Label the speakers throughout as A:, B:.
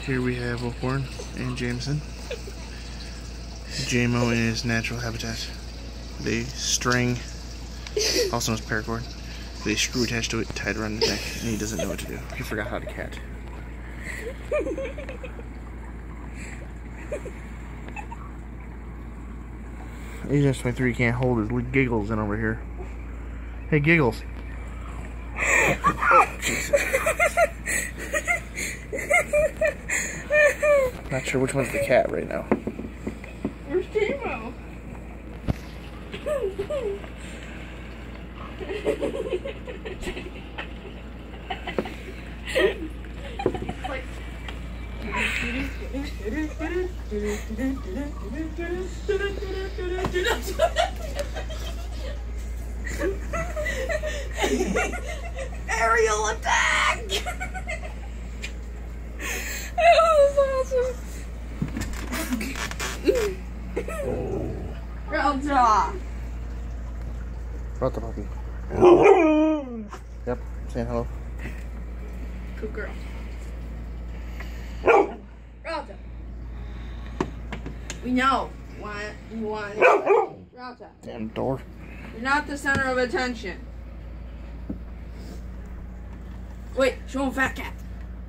A: Here we have Wolfborn and Jameson. JMO in his natural habitat. The string, also known as paracord, with a screw attached to it, tied around his neck, and he doesn't know what to do. He forgot how to cat. Agent 23 can't hold his Giggles in over here. Hey, Giggles. Oh, Jesus. Not sure which one's the cat right now.
B: Where's Timo?
C: Aerial attack!
B: That was awesome.
C: Real jaw.
A: Brought the puppy. Yep, saying hello.
B: Good girl. Ralta. We know what you want. Ralta.
A: Damn door.
B: You're not the center of attention. Wait, show him Fat Cat.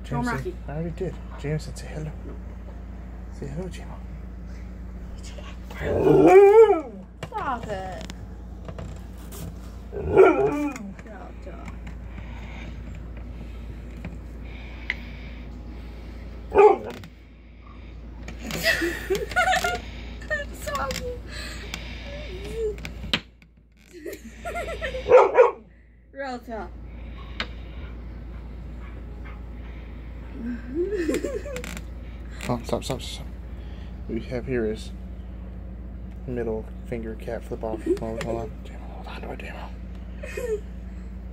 B: Show him Rocky.
A: I already did. Jameson, say hello. Say hello, Jamo.
B: Stop it. Ralta. Stop. Ralta.
A: Oh, stop. What we have here is middle finger cat flip off. Hold on. Jamo, hold on to it, Jamo.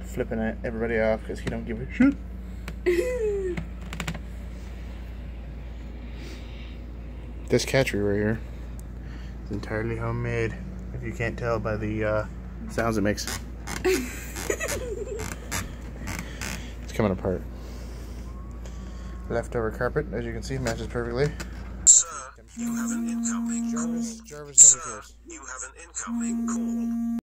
A: Flipping everybody off because he don't give a shit. This catchery right here is entirely homemade, if you can't tell by the sounds it makes. It's coming apart. Leftover carpet, as you can see, matches perfectly.
D: Sir, you have an incoming call.
A: Jarvis, nobody cares.
D: You have an incoming call.